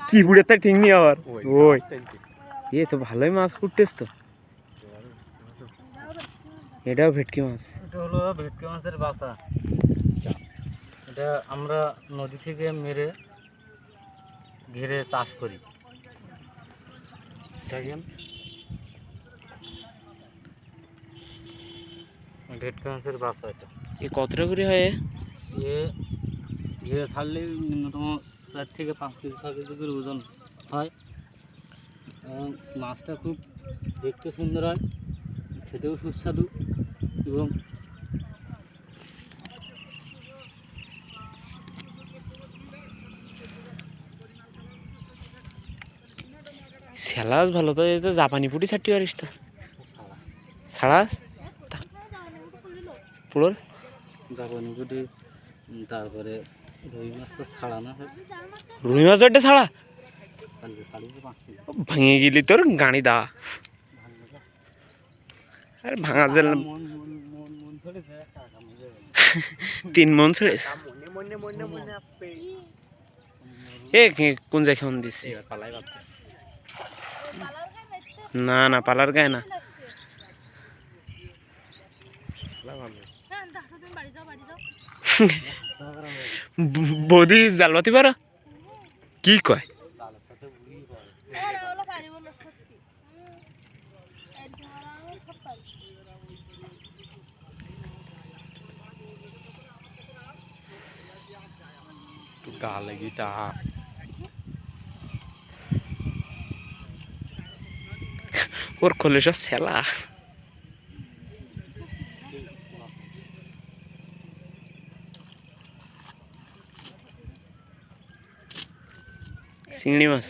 কি বুড়ে তাই ঠিক নেই আবার ওই এ তো ভালোই মাছ ফুটতেছ তো এটাও ভেটকি মাছ এটা হলো ভেটকি মাছের বাসা এটা আমরা নদী থেকে মেরে ঘিরে চাষ করি ভেটকি মাছের বাসা এটা এ কতটা করে হয় এ ঘিরে ছাড়লে ন্যূনতম 4 থেকে 5 কেজি 6 কেজি করে ওজন হয় এবং মাছটা খুব দেখতে সুন্দর হয় খেতেও সুস্বাদু এবং স্যালাস ভালো তো এই তো জাপানি পুটি ছাড়তে পারিস তো ছাড়াস পুরো জাপানি পুঁটি তারপরে রুই মাছ তো ছাড়া না রুই মাছ ওটা ছাড়া ভেঙে গেলি তোর গাড়ি দা আর ভাঙা জেল 3 মন ছেড়ে এ কোন জায়গায় ফোন দিচ্ছি না না পালার গায়ে না বৌদি জাল পাতি পারো কি কয় গালে গিটা ওর খোলে সব ছেলা চিংড়ি মাছ